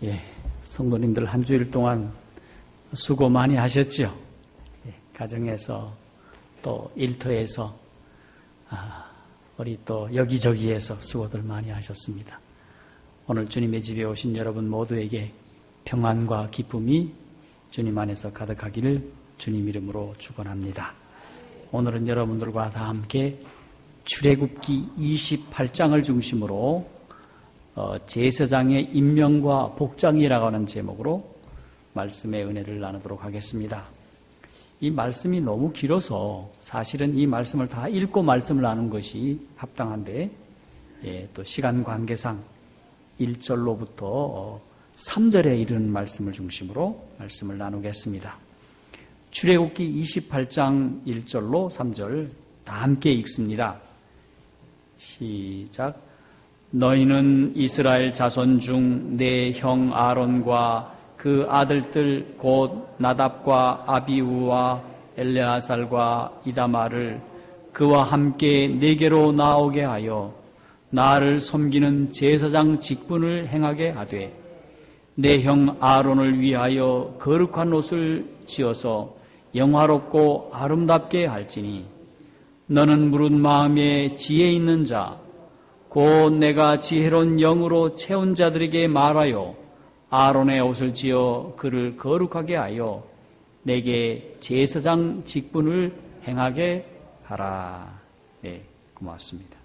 예, 성도님들 한 주일 동안 수고 많이 하셨죠? 예, 가정에서 또 일터에서 우리 또 여기저기에서 수고들 많이 하셨습니다. 오늘 주님의 집에 오신 여러분 모두에게 평안과 기쁨이 주님 안에서 가득하기를 주님 이름으로 축원합니다. 오늘은 여러분들과 다 함께 출애굽기 28장을 중심으로 제사장의 임명과 복장이라고 하는 제목으로 말씀의 은혜를 나누도록 하겠습니다. 이 말씀이 너무 길어서 사실은 이 말씀을 다 읽고 말씀을 나눈 것이 합당한데, 또 시간 관계상 1절로부터 3절에 이르는 말씀을 중심으로 말씀을 나누겠습니다. 출애굽기 28장 1절로 3절 다 함께 읽습니다. 시작. 너희는 이스라엘 자손 중 내 형 아론과 그 아들들 곧 나답과 아비우와 엘레아살과 이다마를 그와 함께 내게로 나오게 하여 나를 섬기는 제사장 직분을 행하게 하되 내 형 아론을 위하여 거룩한 옷을 지어서 영화롭고 아름답게 할지니 너는 물은 마음에 지혜 있는 자 곧 내가 지혜로운 영으로 채운 자들에게 말하여 아론의 옷을 지어 그를 거룩하게 하여 내게 제사장 직분을 행하게 하라. 네, 고맙습니다.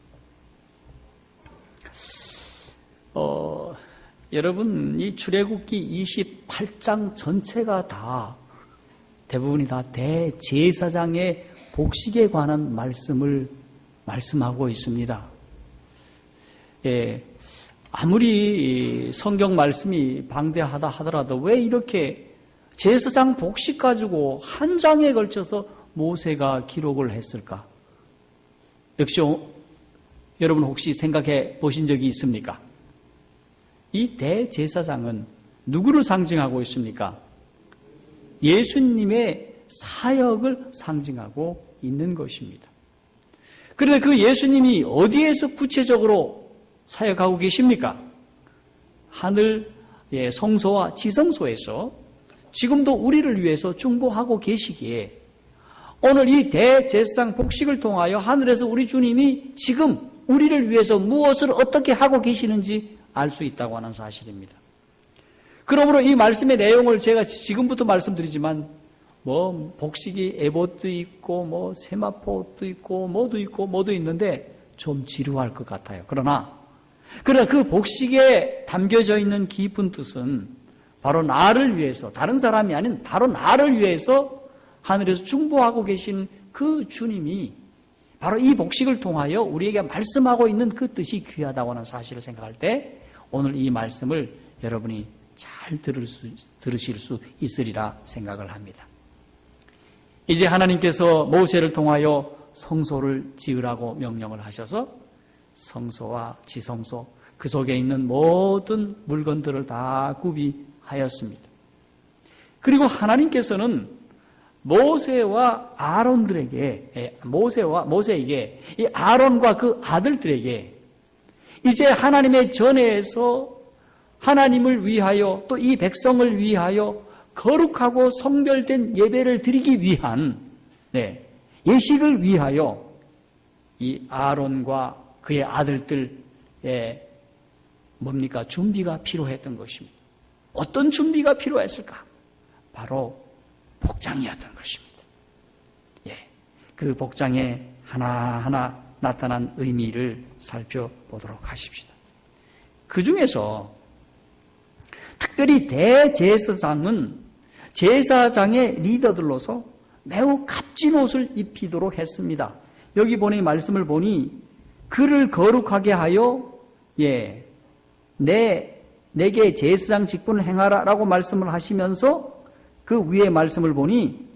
여러분, 이 출애굽기 28장 전체가 다 대부분이 다 대제사장의 복식에 관한 말씀을 말씀하고 있습니다. 아무리 성경 말씀이 방대하다 하더라도 왜 이렇게 제사장 복식 가지고 한 장에 걸쳐서 모세가 기록을 했을까? 역시 여러분 혹시 생각해 보신 적이 있습니까? 이 대제사장은 누구를 상징하고 있습니까? 예수님의 사역을 상징하고 있는 것입니다. 그런데 그 예수님이 어디에서 구체적으로 사역하고 계십니까? 하늘 성소와 지성소에서 지금도 우리를 위해서 중보하고 계시기에 오늘 이 대제사장 복식을 통하여 하늘에서 우리 주님이 지금 우리를 위해서 무엇을 어떻게 하고 계시는지 알 수 있다고 하는 사실입니다. 그러므로 이 말씀의 내용을 제가 지금부터 말씀드리지만 복식이 에봇도 있고 세마포도 있고 뭐도 있는데 좀 지루할 것 같아요. 그러나 그 복식에 담겨져 있는 깊은 뜻은 바로 나를 위해서, 다른 사람이 아닌 바로 나를 위해서 하늘에서 중보하고 계신 그 주님이 바로 이 복식을 통하여 우리에게 말씀하고 있는 그 뜻이 귀하다고 하는 사실을 생각할 때 오늘 이 말씀을 여러분이 잘 들으실 수 있으리라 생각을 합니다. 이제 하나님께서 모세를 통하여 성소를 지으라고 명령을 하셔서 성소와 지성소, 그 속에 있는 모든 물건들을 다 구비하였습니다. 그리고 하나님께서는 모세와 아론들에게, 모세에게, 이 아론과 그 아들들에게 이제 하나님의 전에서 하나님을 위하여 또 이 백성을 위하여 거룩하고 성별된 예배를 드리기 위한 예식을 위하여 이 아론과 그의 아들들의 준비가 필요했던 것입니다. 어떤 준비가 필요했을까? 바로 복장이었던 것입니다. 그 복장에 하나하나 나타난 의미를 살펴보도록 하십시다. 그 중에서 특별히 대제사장은 제사장의 리더들로서 매우 값진 옷을 입히도록 했습니다. 여기 보니 말씀을 보니 그를 거룩하게 하여 내게 제사장 직분을 행하라 라고 말씀을 하시면서 그 위에 말씀을 보니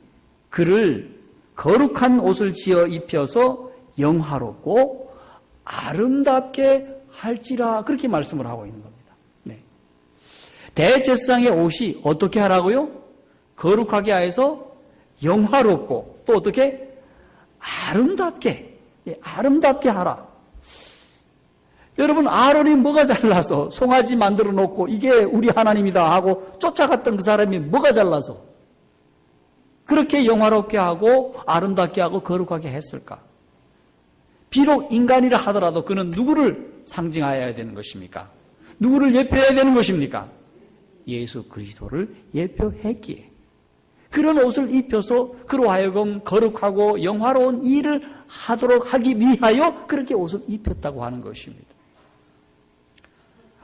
그를 거룩한 옷을 지어 입혀서 영화롭고 아름답게 할지라 그렇게 말씀을 하고 있는 겁니다. 대제사장의 옷이 어떻게 하라고요? 거룩하게 해서 영화롭고 또 어떻게? 아름답게 하라. 여러분, 아론이 뭐가 잘나서 송아지 만들어 놓고 이게 우리 하나님이다 하고 쫓아갔던 그 사람이 뭐가 잘나서 그렇게 영화롭게 하고 아름답게 하고 거룩하게 했을까? 비록 인간이라 하더라도 그는 누구를 상징하여야 되는 것입니까? 누구를 예표해야 되는 것입니까? 예수 그리스도를 예표했기에 그런 옷을 입혀서 그로 하여금 거룩하고 영화로운 일을 하도록 하기 위하여 그렇게 옷을 입혔다고 하는 것입니다.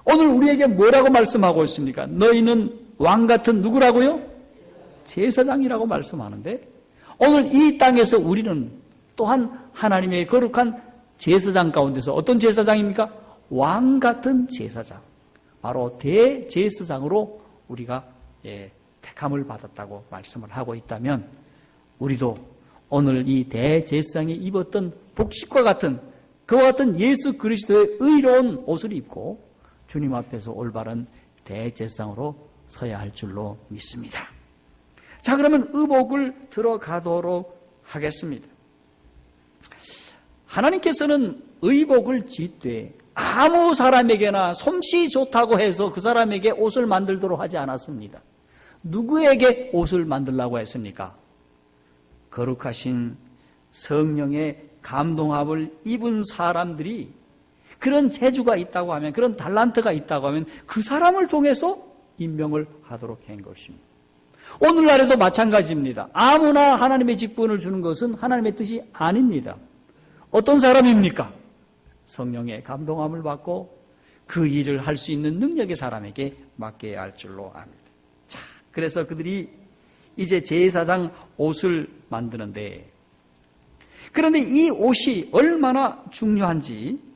오늘 우리에게 뭐라고 말씀하고 있습니까? 너희는 왕 같은 누구라고요? 제사장이라고 말씀하는데 오늘 이 땅에서 우리는 또한 하나님의 거룩한 제사장 가운데서 어떤 제사장입니까? 왕 같은 제사장, 바로 대제사장으로 우리가 택함을 받았다고 말씀을 하고 있다면 우리도 오늘 이 대제사장이 입었던 복식과 같은 그와 같은 예수 그리스도의 의로운 옷을 입고 주님 앞에서 올바른 대제사장으로 서야 할 줄로 믿습니다. 자, 그러면 의복을 들어가도록 하겠습니다. 하나님께서는 의복을 짓되 아무 사람에게나 솜씨 좋다고 해서 그 사람에게 옷을 만들도록 하지 않았습니다. 누구에게 옷을 만들라고 했습니까? 거룩하신 성령의 감동함을 입은 사람들이 그런 재주가 있다고 하면, 그런 달란트가 있다고 하면 그 사람을 통해서 임명을 하도록 한 것입니다. 오늘날에도 마찬가지입니다. 아무나 하나님의 직분을 주는 것은 하나님의 뜻이 아닙니다. 어떤 사람입니까? 성령의 감동함을 받고 그 일을 할 수 있는 능력의 사람에게 맡겨야 할 줄로 압니다. 자, 그래서 그들이 이제 제사장 옷을 만드는데, 그런데 이 옷이 얼마나 중요한지,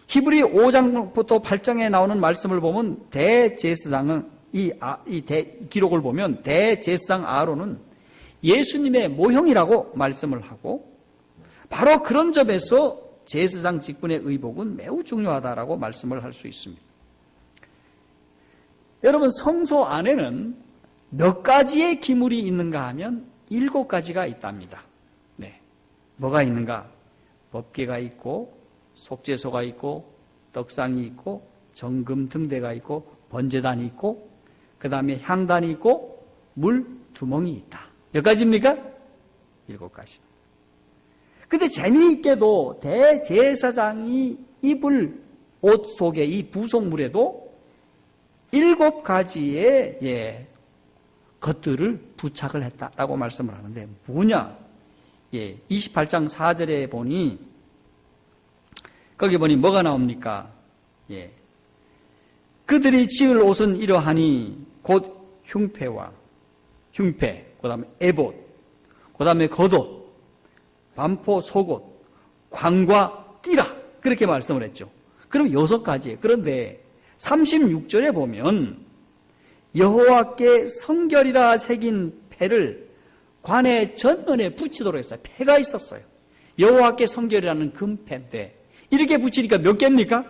히브리 5장부터 8장에 나오는 말씀을 보면 대제사장은 기록을 보면 대제사장 아론은 예수님의 모형이라고 말씀을 하고 바로 그런 점에서 제사장 직분의 의복은 매우 중요하다라고 말씀을 할 수 있습니다. 여러분, 성소 안에는 몇 가지의 기물이 있는가 하면 7가지가 있답니다. 뭐가 있는가? 법궤가 있고 속죄소가 있고 떡상이 있고 정금 등대가 있고 번제단이 있고 그 다음에 향단이 있고 물 두멍이 있다. 몇 가지입니까? 7가지. 근데 재미있게도 대제사장이 입을 옷 속에 이 부속물에도 7가지의 것들을 부착을 했다라고 말씀을 하는데 뭐냐? 28장 4절에 보니 거기 보니 뭐가 나옵니까? 그들이 지을 옷은 이러하니 곧 흉패, 그 다음에 에봇, 그 다음에 겉옷, 반포, 속옷, 관과 띠라 그렇게 말씀을 했죠. 그럼 6가지예요. 그런데 36절에 보면 여호와께 성결이라 새긴 패를 관의 전면에 붙이도록 했어요. 패가 있었어요. 여호와께 성결이라는 금패인데 이렇게 붙이니까 몇 개입니까?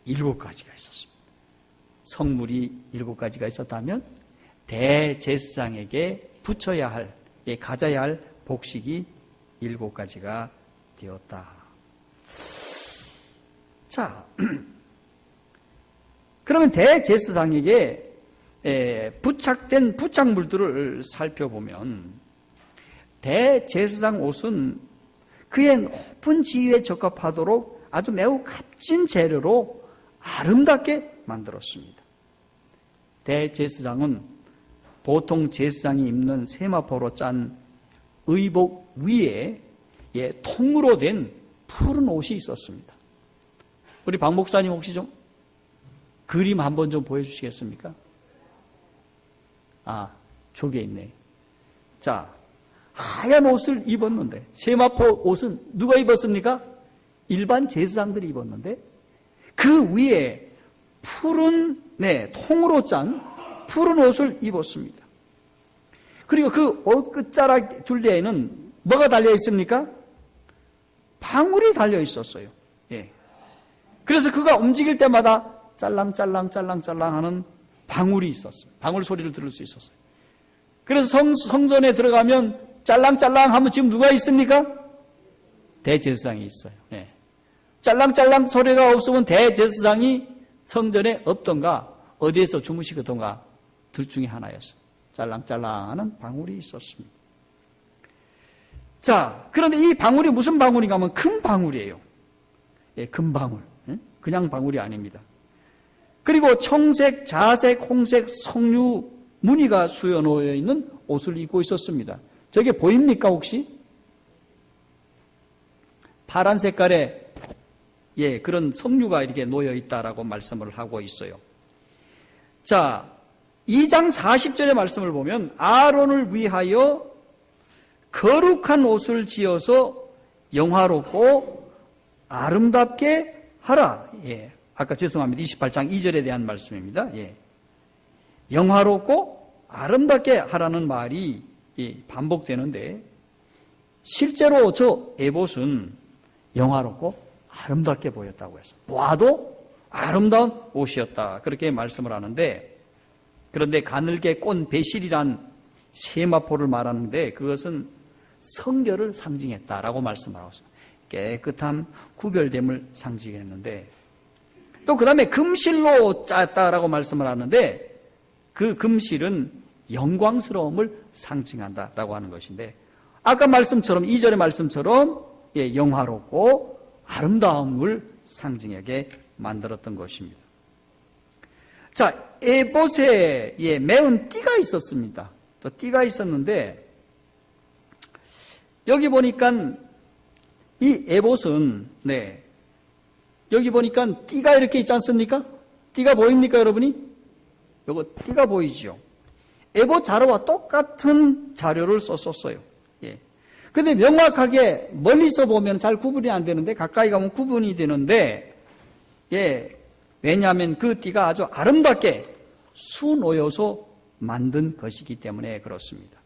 7가지가 있었습니다. 성물이 7가지가 있었다면 대제사장에게 붙여야 할, 가져야 할 복식이 7가지가 되었다. 자, 그러면 대제사장에게 부착된 부착물들을 살펴보면 대제사장 옷은 그의 높은 지위에 적합하도록 아주 매우 값진 재료로 아름답게 만들었습니다. 대제사장은 보통 제사장이 입는 세마포로 짠 의복 위에 통으로 된 푸른 옷이 있었습니다. 우리 박 목사님 혹시 좀 그림 한번 좀 보여주시겠습니까? 저기 있네. 자, 하얀 옷을 입었는데 세마포 옷은 누가 입었습니까? 일반 제사장들이 입었는데 그 위에 푸른 통으로 짠 푸른 옷을 입었습니다. 그리고 그 옷 끝자락 둘레에는 뭐가 달려 있습니까? 방울이 달려 있었어요. 그래서 그가 움직일 때마다 짤랑짤랑 하는 방울이 있었어요. 방울 소리를 들을 수 있었어요. 그래서 성전에 들어가면 짤랑짤랑 하면 지금 누가 있습니까? 대제사장이 있어요. 짤랑짤랑 소리가 없으면 대제사장이 성전에 없던가 어디에서 주무시거든가 둘 중에 하나였어요. 짤랑짤랑하는 방울이 있었습니다. 자, 그런데 이 방울이 무슨 방울인가 하면 큰 방울이에요. 예, 금 방울. 그냥 방울이 아닙니다. 그리고 청색, 자색, 홍색, 석류 무늬가 수여놓여 있는 옷을 입고 있었습니다. 저게 보입니까 혹시? 파란 색깔의 예, 그런 석류가 이렇게 놓여 있다라고 말씀을 하고 있어요. 자, 2장 40절의 말씀을 보면 아론을 위하여 거룩한 옷을 지어서 영화롭고 아름답게 하라. 예. 아까 죄송합니다. 28장 2절에 대한 말씀입니다. 예. 영화롭고 아름답게 하라는 말이 반복되는데 실제로 저 에봇은 영화롭고 아름답게 보였다고 해서 보아도 아름다운 옷이었다. 그렇게 말씀을 하는데 그런데 가늘게 꼰 배실이란 세마포를 말하는데 그것은 성결을 상징했다라고 말씀을 하고 있습니다. 깨끗함, 구별됨을 상징했는데 또 그 다음에 금실로 짰다라고 말씀을 하는데 그 금실은 영광스러움을 상징한다라고 하는 것인데 아까 말씀처럼 2절의 말씀처럼 예, 영화롭고 아름다움을 상징하게 만들었던 것입니다. 자, 에봇에 예, 매운 띠가 있었습니다. 또 띠가 있었는데 여기 보니까 이 에봇은 네, 여기 보니까 띠가 이렇게 있지 않습니까? 띠가 보입니까 여러분이? 요거 띠가 보이죠. 에봇 자료와 똑같은 자료를 썼었어요. 예. 근데 명확하게 멀리서 보면 잘 구분이 안 되는데 가까이 가면 구분이 되는데 예. 왜냐하면 그 띠가 아주 아름답게 수놓여서 만든 것이기 때문에 그렇습니다.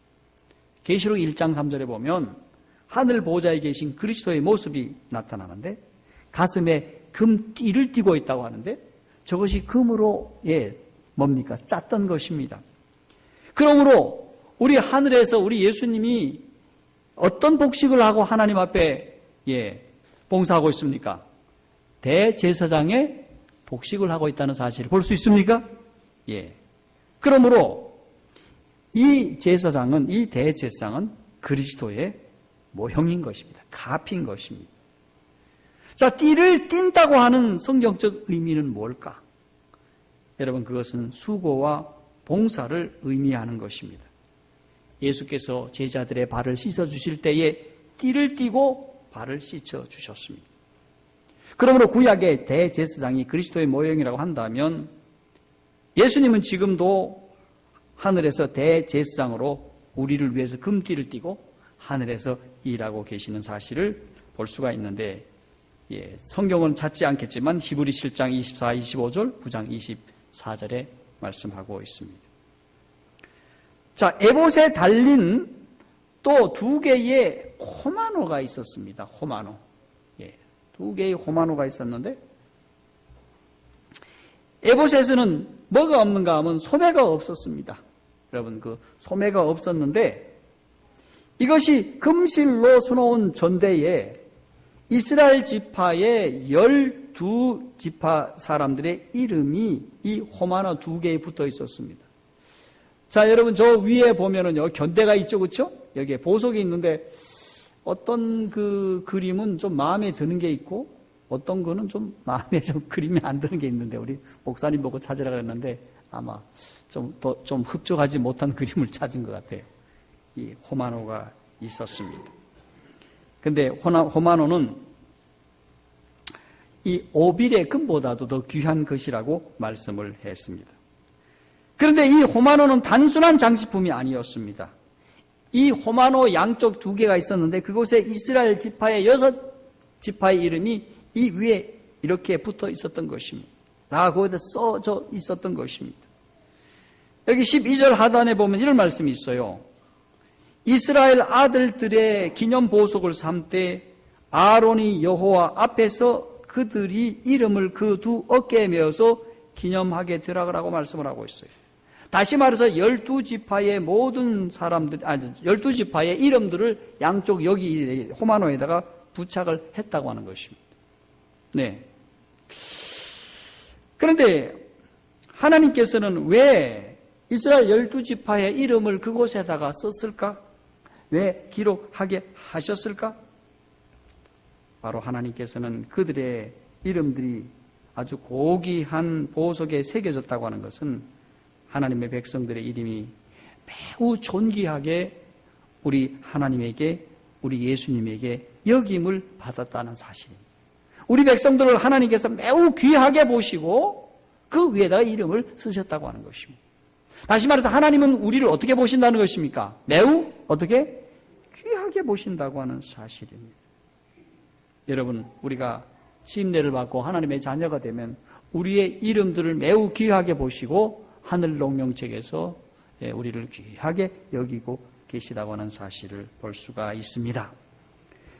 계시록 1장 3절에 보면 하늘 보좌에 계신 그리스도의 모습이 나타나는데 가슴에 금띠를 띠고 있다고 하는데 저것이 금으로 예, 뭡니까? 짰던 것입니다. 그러므로 우리 하늘에서 우리 예수님이 어떤 복식을 하고 하나님 앞에 예, 봉사하고 있습니까? 대제사장의 복식을 하고 있다는 사실을 볼 수 있습니까? 예. 그러므로 이 제사장은 이 대제사장은 그리스도의 모형인 것입니다. 가피인 것입니다. 자, 띠를 띈다고 하는 성경적 의미는 뭘까? 여러분 그것은 수고와 봉사를 의미하는 것입니다. 예수께서 제자들의 발을 씻어주실 때에 띠를 띠고 발을 씻어주셨습니다. 그러므로 구약의 대제사장이 그리스도의 모형이라고 한다면 예수님은 지금도 하늘에서 대제사장으로 우리를 위해서 금띠를 띠고 하늘에서 일하고 계시는 사실을 볼 수가 있는데 예, 성경은 찾지 않겠지만 히브리 7장 24, 25절, 9장 24절에 말씀하고 있습니다. 자, 에봇에 달린 또 두 개의 호마노가 있었습니다. 호마노. 예, 두 개의 호마노가 있었는데 에봇에서는 뭐가 없는가 하면 소매가 없었습니다. 여러분 그 소매가 없었는데 이것이 금실로 수놓은 전대에 이스라엘 지파의 12지파 사람들의 이름이 이 호마노 두 개에 붙어 있었습니다. 자, 여러분 저 위에 보면은요 견대가 있죠, 그렇죠? 여기에 보석이 있는데 어떤 그 그림은 좀 마음에 드는 게 있고 어떤 거는 좀 마음에 좀 그림이 안 드는 게 있는데 우리 목사님 보고 찾으라 그랬는데 아마 좀 흡족하지 못한 그림을 찾은 것 같아요. 이 호마노가 있었습니다. 근데 호마노는 이 오빌의 금보다도 더 귀한 것이라고 말씀을 했습니다. 그런데 이 호마노는 단순한 장식품이 아니었습니다. 이 호마노 양쪽 두 개가 있었는데 그곳에 이스라엘 지파의 6지파의 이름이 이 위에 이렇게 붙어 있었던 것입니다. 거기다 써져 있었던 것입니다. 여기 12절 하단에 보면 이런 말씀이 있어요. 이스라엘 아들들의 기념 보석을 삼되 아론이 여호와 앞에서 그들이 이름을 그 두 어깨에 메어서 기념하게 되라고 말씀을 하고 있어요. 다시 말해서 12지파의 모든 사람들, 12지파의 이름들을 양쪽 여기 호마노에다가 부착을 했다고 하는 것입니다. 네. 그런데 하나님께서는 왜 이스라엘 12지파의 이름을 그곳에다가 썼을까? 왜 기록하게 하셨을까? 바로 하나님께서는 그들의 이름들이 아주 고귀한 보석에 새겨졌다고 하는 것은 하나님의 백성들의 이름이 매우 존귀하게 우리 하나님에게, 우리 예수님에게 여김을 받았다는 사실입니다. 우리 백성들을 하나님께서 매우 귀하게 보시고 그 위에다가 이름을 쓰셨다고 하는 것입니다. 다시 말해서 하나님은 우리를 어떻게 보신다는 것입니까? 매우 어떻게? 귀하게 보신다고 하는 사실입니다. 여러분, 우리가 침례를 받고 하나님의 자녀가 되면 우리의 이름들을 매우 귀하게 보시고 하늘 농명책에서 우리를 귀하게 여기고 계시다고 하는 사실을 볼 수가 있습니다.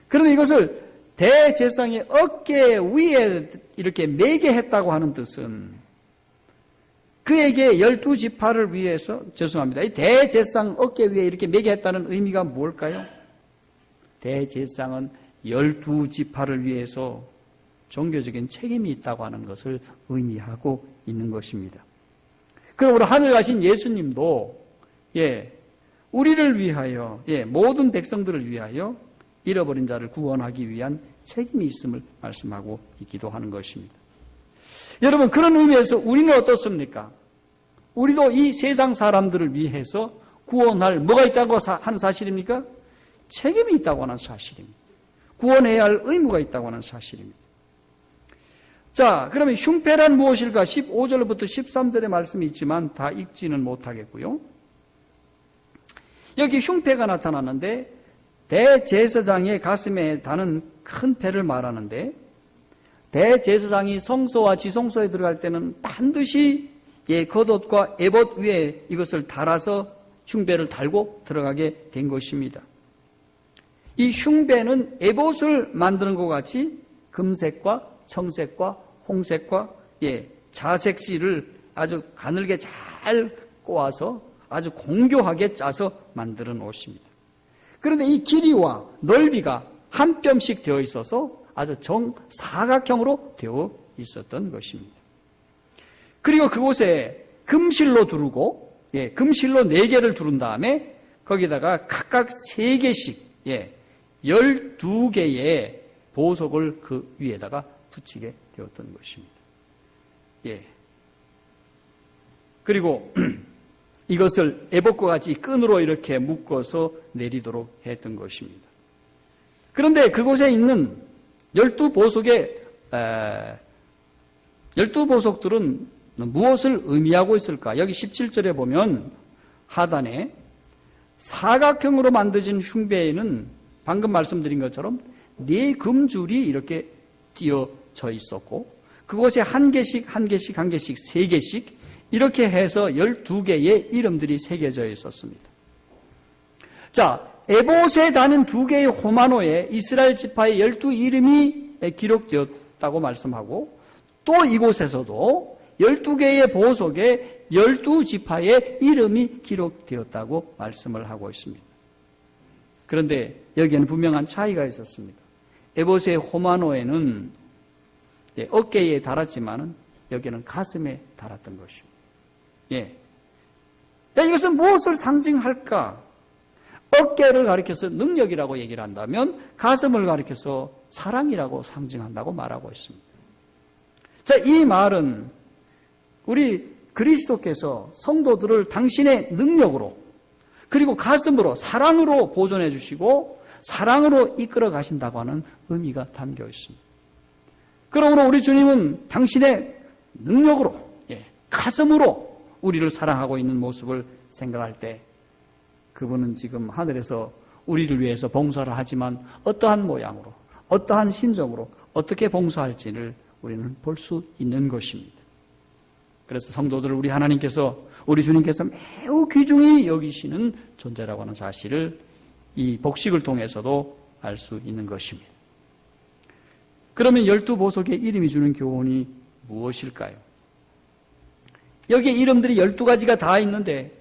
그런데 이것을 대제사장의 어깨 위에 이렇게 매게 했다고 하는 뜻은 그에게 12지파를 위해서, 죄송합니다. 이 대제사장 어깨 위에 이렇게 매게 했다는 의미가 뭘까요? 대제사장은 12지파를 위해서 종교적인 책임이 있다고 하는 것을 의미하고 있는 것입니다. 그러므로 하늘 가신 예수님도 우리를 위하여, 모든 백성들을 위하여 잃어버린 자를 구원하기 위한 책임이 있음을 말씀하고 있기도 하는 것입니다. 여러분, 그런 의미에서 우리는 어떻습니까? 우리도 이 세상 사람들을 위해서 구원할 뭐가 있다고 하는 사실입니까? 책임이 있다고 하는 사실입니다. 구원해야 할 의무가 있다고 하는 사실입니다. 자, 그러면 흉패란 무엇일까? 15절부터 13절의 말씀이 있지만 다 읽지는 못하겠고요. 여기 흉패가 나타나는데 대제사장의 가슴에 다는 큰 패를 말하는데, 대제사장이 성소와 지성소에 들어갈 때는 반드시 겉옷과 에봇 위에 이것을 달아서 흉배를 달고 들어가게 된 것입니다. 이 흉배는 에봇을 만드는 것 같이 금색과 청색과 홍색과 자색실을 아주 가늘게 잘 꼬아서 아주 공교하게 짜서 만드는 옷입니다. 그런데 이 길이와 넓이가 한 뼘씩 되어 있어서 아주 정사각형으로 되어 있었던 것입니다. 그리고 그곳에 금실로 두르고, 금실로 4개를 두른 다음에 거기다가 각각 3개씩, 12개의 보석을 그 위에다가 붙이게 되었던 것입니다. 그리고 이것을 에봇과 같이 끈으로 이렇게 묶어서 내리도록 했던 것입니다. 그런데 그곳에 있는 12보석들은 무엇을 의미하고 있을까? 여기 17절에 보면 하단에 사각형으로 만드진 흉배에는 방금 말씀드린 것처럼 4금줄이 이렇게 띄어져 있었고, 그곳에 한 개씩 3개씩 이렇게 해서 12개의 이름들이 새겨져 있었습니다. 자, 에봇에 다는 2개의 호마노에 이스라엘 지파의 12이름이 기록되었다고 말씀하고, 또 이곳에서도 12개의 보석에 12지파의 이름이 기록되었다고 말씀을 하고 있습니다. 그런데 여기에는 분명한 차이가 있었습니다. 에봇의 호마노에는 어깨에 달았지만은 여기는 가슴에 달았던 것입니다. 이것은 무엇을 상징할까? 어깨를 가리켜서 능력이라고 얘기를 한다면 가슴을 가리켜서 사랑이라고 상징한다고 말하고 있습니다. 자, 이 말은 우리 그리스도께서 성도들을 당신의 능력으로, 그리고 가슴으로, 사랑으로 보존해 주시고 사랑으로 이끌어 가신다고 하는 의미가 담겨 있습니다. 그러므로 우리 주님은 당신의 능력으로, 가슴으로 우리를 사랑하고 있는 모습을 생각할 때 그분은 지금 하늘에서 우리를 위해서 봉사를 하지만 어떠한 모양으로, 어떠한 심정으로 어떻게 봉사할지를 우리는 볼 수 있는 것입니다. 그래서 성도들을 우리 하나님께서, 우리 주님께서 매우 귀중히 여기시는 존재라고 하는 사실을 이 복식을 통해서도 알 수 있는 것입니다. 그러면 12보석의 이름이 주는 교훈이 무엇일까요? 여기에 이름들이 12가지가 다 있는데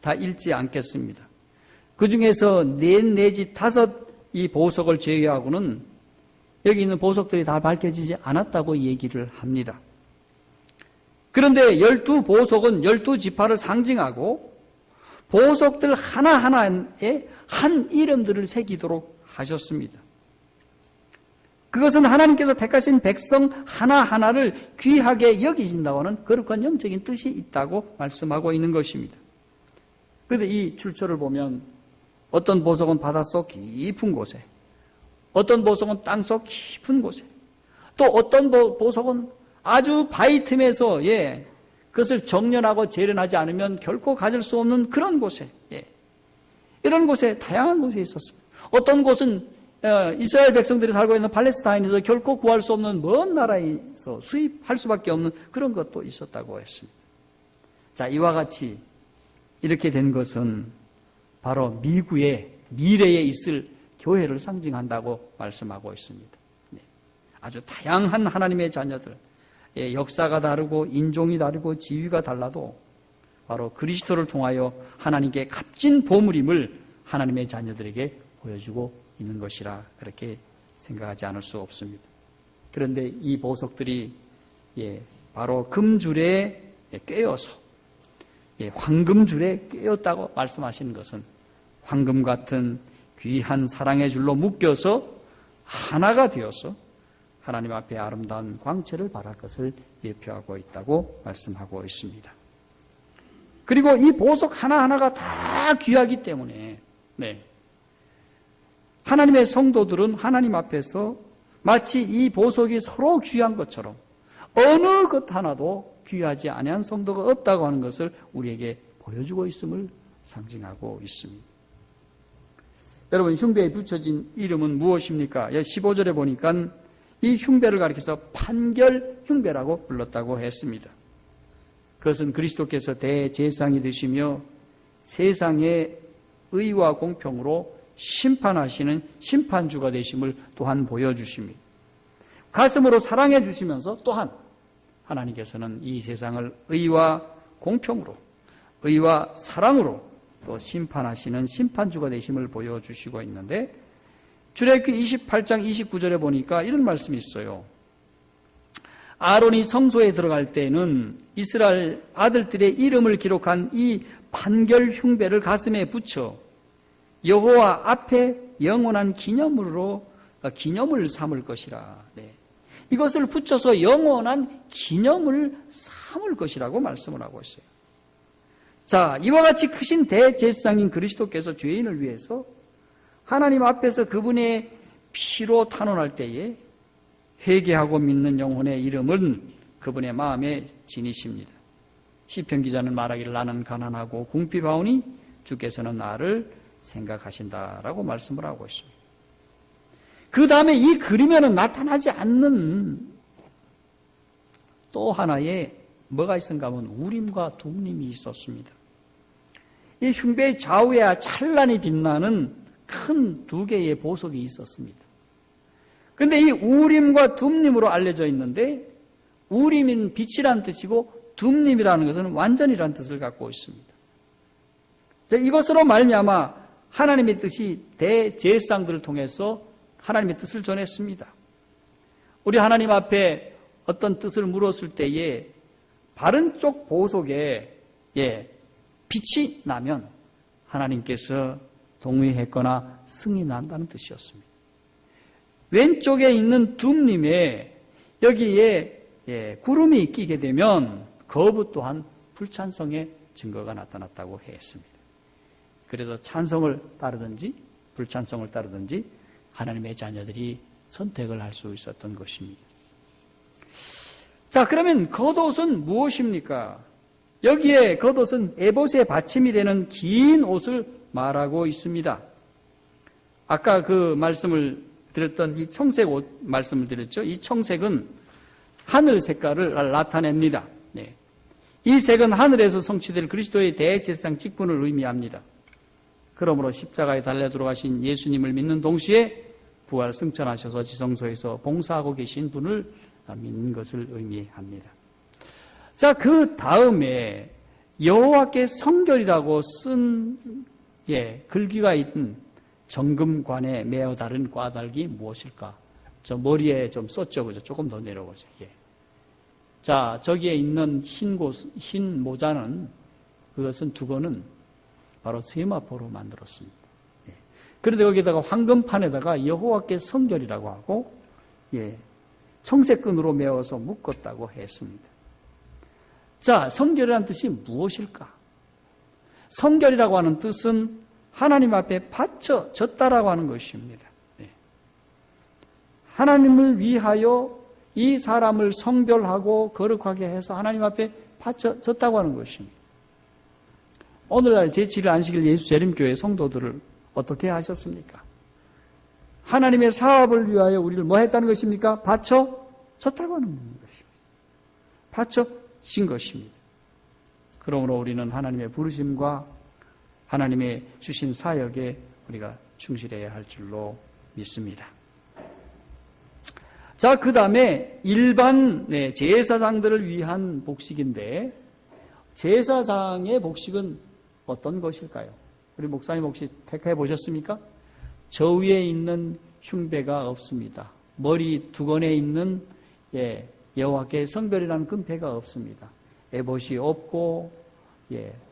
다 읽지 않겠습니다. 그 중에서 4 내지 5 이 보석을 제외하고는 여기 있는 보석들이 다 밝혀지지 않았다고 얘기를 합니다. 그런데 12보석은 12지파를 상징하고 보석들 하나하나에 한 이름들을 새기도록 하셨습니다. 그것은 하나님께서 택하신 백성 하나하나를 귀하게 여기신다고 하는 거룩한 영적인 뜻이 있다고 말씀하고 있는 것입니다. 그런데 이 출처를 보면 어떤 보석은 바닷속 깊은 곳에, 어떤 보석은 땅속 깊은 곳에, 또 어떤 보석은 아주 바위 틈에서 그것을 정련하고 재련하지 않으면 결코 가질 수 없는 그런 곳에, 이런 곳에 다양한 곳에 있었습니다. 어떤 곳은 이스라엘 백성들이 살고 있는 팔레스타인에서 결코 구할 수 없는 먼 나라에서 수입할 수밖에 없는 그런 것도 있었다고 했습니다. 자, 이와 같이 이렇게 된 것은 바로 미국의 미래에 있을 교회를 상징한다고 말씀하고 있습니다. 아주 다양한 하나님의 자녀들, 역사가 다르고 인종이 다르고 지위가 달라도 바로 그리스도를 통하여 하나님께 값진 보물임을 하나님의 자녀들에게 보여주고 있는 것이라 그렇게 생각하지 않을 수 없습니다. 그런데 이 보석들이 바로 금줄에 꿰어서 황금줄에 꿰었다고 말씀하시는 것은 황금 같은 귀한 사랑의 줄로 묶여서 하나가 되어서 하나님 앞에 아름다운 광채를 발할 것을 예표하고 있다고 말씀하고 있습니다. 그리고 이 보석 하나하나가 다 귀하기 때문에 하나님의 성도들은 하나님 앞에서 마치 이 보석이 서로 귀한 것처럼 어느 것 하나도 귀하지 아니한 성도가 없다고 하는 것을 우리에게 보여주고 있음을 상징하고 있습니다. 여러분, 흉배에 붙여진 이름은 무엇입니까? 15절에 보니까 이 흉배를 가리켜서 판결 흉배라고 불렀다고 했습니다. 그것은 그리스도께서 대제사장이 되시며 세상의 의와 공평으로 심판하시는 심판주가 되심을 또한 보여주십니다. 가슴으로 사랑해 주시면서 또한 하나님께서는 이 세상을 의와 공평으로, 의와 사랑으로 또 심판하시는 심판주가 되심을 보여주시고 있는데, 출애굽기 28장 29절에 보니까 이런 말씀이 있어요. 아론이 성소에 들어갈 때는 이스라엘 아들들의 이름을 기록한 이 판결 흉배를 가슴에 붙여 여호와 앞에 영원한 기념을 삼을 것이라. 이것을 붙여서 영원한 기념을 삼을 것이라고 말씀을 하고 있어요. 자, 이와 같이 크신 대제사장인 그리스도께서 죄인을 위해서 하나님 앞에서 그분의 피로 탄원할 때에 회개하고 믿는 영혼의 이름은 그분의 마음에 지니십니다. 시편 기자는 말하기를 나는 가난하고 궁핍하오니 주께서는 나를 생각하신다라고 말씀을 하고 있습니다. 그 다음에 이 그림에는 나타나지 않는 또 하나의 뭐가 있었는가 하면 우림과 둠림이 있었습니다. 이 흉배의 좌우에 찬란히 빛나는 큰 두 개의 보석이 있었습니다. 그런데 이 우림과 둠림으로 알려져 있는데, 우림은 빛이라는 뜻이고 둠림이라는 것은 완전이라는 뜻을 갖고 있습니다. 이것으로 말미암아 하나님의 뜻이 대제사장들을 통해서 하나님의 뜻을 전했습니다. 우리 하나님 앞에 어떤 뜻을 물었을 때에 바른 쪽 보석에 빛이 나면 하나님께서 동의했거나 승인한다는 뜻이었습니다. 왼쪽에 있는 둠림에 여기에 구름이 끼게 되면 거부 또한 불찬성의 증거가 나타났다고 했습니다. 그래서 찬성을 따르든지 불찬성을 따르든지 하나님의 자녀들이 선택을 할 수 있었던 것입니다. 자, 그러면 겉옷은 무엇입니까? 여기에 겉옷은 에봇의 받침이 되는 긴 옷을 말하고 있습니다. 아까 그 말씀을 드렸던 이 청색 옷 말씀을 드렸죠. 이 청색은 하늘 색깔을 나타냅니다. 이 색은 하늘에서 성취될 그리스도의 대제사장 직분을 의미합니다. 그러므로 십자가에 달려 들어가신 예수님을 믿는 동시에 부활 승천하셔서 지성소에서 봉사하고 계신 분을 믿는 것을 의미합니다. 자, 그 다음에 여호와께 성결이라고 쓴 글귀가 있는 정금관에 매어 다른 꽈달기 무엇일까? 저 머리에 좀 썼죠. 그죠? 조금 더 내려오죠. 예. 자, 저기에 있는 흰 모자는, 그것은 두건은 바로 세마포로 만들었습니다. 예. 그런데 거기다가 황금판에다가 여호와께 성결이라고 하고, 예, 청색끈으로 메어서 묶었다고 했습니다. 자, 성결이라는 뜻이 무엇일까? 성결이라고 하는 뜻은 하나님 앞에 바쳐졌다라고 하는 것입니다. 예. 하나님을 위하여 이 사람을 성별하고 거룩하게 해서 하나님 앞에 바쳐졌다고 하는 것입니다. 오늘날 제7일 안식일 예수 재림교회 성도들을 어떻게 하셨습니까? 하나님의 사업을 위하여 우리를 뭐 했다는 것입니까? 바쳐졌다고 하는 것입니다. 바쳐진 것입니다. 그러므로 우리는 하나님의 부르심과 하나님의 주신 사역에 우리가 충실해야 할 줄로 믿습니다. 자, 그 다음에 일반 제사장들을 위한 복식인데, 제사장의 복식은 어떤 것일까요? 우리 목사님 혹시 택해 보셨습니까? 저 위에 있는 흉배가 없습니다. 머리 두건에 있는 여호와께 성별이라는 금패가 없습니다. 에봇이 없고,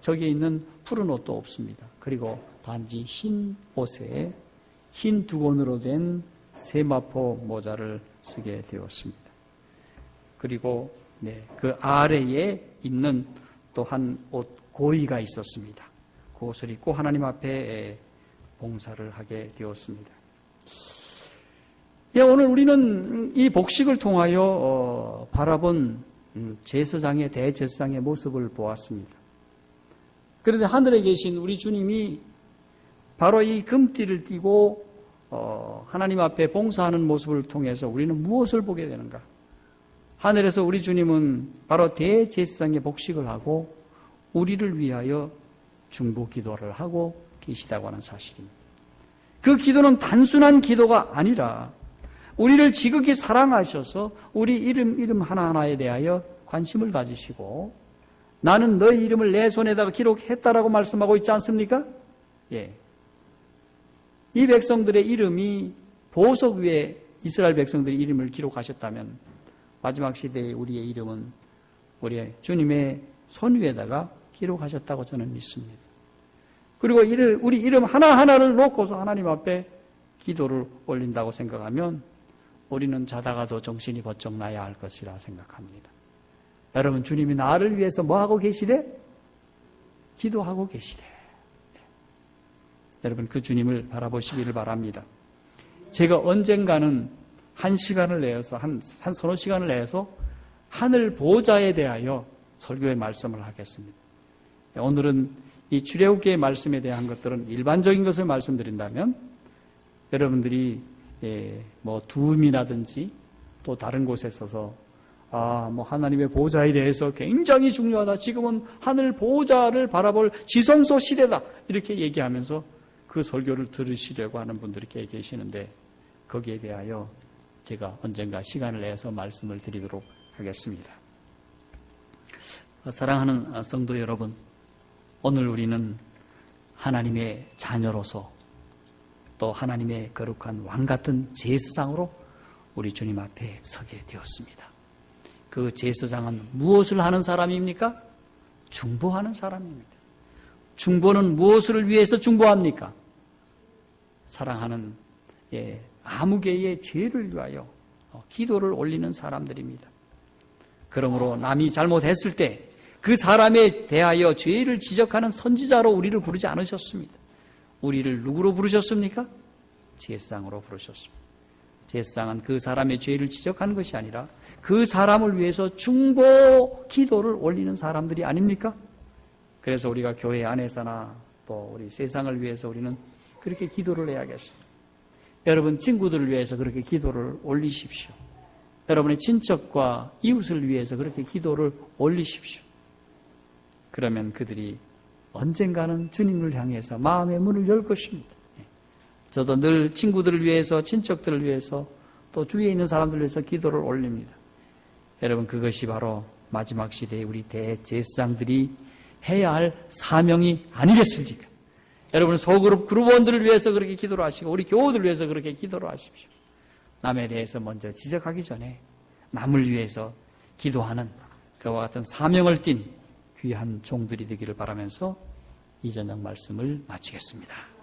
저기에 있는 푸른 옷도 없습니다. 그리고 단지 흰 옷에 흰 두건으로 된 세마포 모자를 쓰게 되었습니다. 그리고 그 아래에 있는 또 한 옷 고이가 있었습니다. 그것을 입고 하나님 앞에 봉사를 하게 되었습니다. 오늘 우리는 이 복식을 통하여 바라본 제사장의 대제사장의 모습을 보았습니다. 그런데 하늘에 계신 우리 주님이 바로 이 금띠를 띠고 하나님 앞에 봉사하는 모습을 통해서 우리는 무엇을 보게 되는가? 하늘에서 우리 주님은 바로 대제사장의 복식을 하고 우리를 위하여 중보 기도를 하고 계시다고 하는 사실입니다. 그 기도는 단순한 기도가 아니라 우리를 지극히 사랑하셔서 우리 이름 하나하나에 대하여 관심을 가지시고 나는 너희 이름을 내 손에다가 기록했다라고 말씀하고 있지 않습니까? 예. 이 백성들의 이름이 보석 위에 이스라엘 백성들의 이름을 기록하셨다면 마지막 시대에 우리의 이름은 우리 주님의 손 위에다가 기록하셨다고 저는 믿습니다. 그리고 우리 이름 하나하나를 놓고서 하나님 앞에 기도를 올린다고 생각하면 우리는 자다가도 정신이 번쩍 나야 할 것이라 생각합니다. 여러분, 주님이 나를 위해서 뭐하고 계시대? 기도하고 계시대. 여러분, 그 주님을 바라보시기를 바랍니다. 제가 언젠가는 한 시간을 내어서 한 서너 시간을 내서 하늘 보좌에 대하여 설교의 말씀을 하겠습니다. 오늘은 이 출애굽기의 말씀에 대한 것들은 일반적인 것을 말씀드린다면 여러분들이 뭐 두음이라든지 또 다른 곳에 있어서 뭐 하나님의 보좌에 대해서 굉장히 중요하다. 지금은 하늘 보좌를 바라볼 지성소 시대다. 이렇게 얘기하면서 그 설교를 들으시려고 하는 분들이 계시는데 거기에 대하여 제가 언젠가 시간을 내서 말씀을 드리도록 하겠습니다. 사랑하는 성도 여러분, 오늘 우리는 하나님의 자녀로서 또 하나님의 거룩한 왕 같은 제사장으로 우리 주님 앞에 서게 되었습니다. 그 제사장은 무엇을 하는 사람입니까? 중보하는 사람입니다. 중보는 무엇을 위해서 중보합니까? 사랑하는 아무개의 죄를 위하여 기도를 올리는 사람들입니다. 그러므로 남이 잘못했을 때 그 사람에 대하여 죄를 지적하는 선지자로 우리를 부르지 않으셨습니다. 우리를 누구로 부르셨습니까? 제사장으로 부르셨습니다. 제사장은 그 사람의 죄를 지적하는 것이 아니라 그 사람을 위해서 중보 기도를 올리는 사람들이 아닙니까? 그래서 우리가 교회 안에서나 또 우리 세상을 위해서 우리는 그렇게 기도를 해야겠습니다. 여러분 친구들을 위해서 그렇게 기도를 올리십시오. 여러분의 친척과 이웃을 위해서 그렇게 기도를 올리십시오. 그러면 그들이 언젠가는 주님을 향해서 마음의 문을 열 것입니다. 저도 늘 친구들을 위해서, 친척들을 위해서, 또 주위에 있는 사람들을 위해서 기도를 올립니다. 여러분, 그것이 바로 마지막 시대에 우리 대제사장들이 해야 할 사명이 아니겠습니까? 여러분, 소그룹 그룹원들을 위해서 그렇게 기도를 하시고, 우리 교우들을 위해서 그렇게 기도를 하십시오. 남에 대해서 먼저 지적하기 전에 남을 위해서 기도하는 그와 같은 사명을 띤 귀한 종들이 되기를 바라면서 이 저녁 말씀을 마치겠습니다.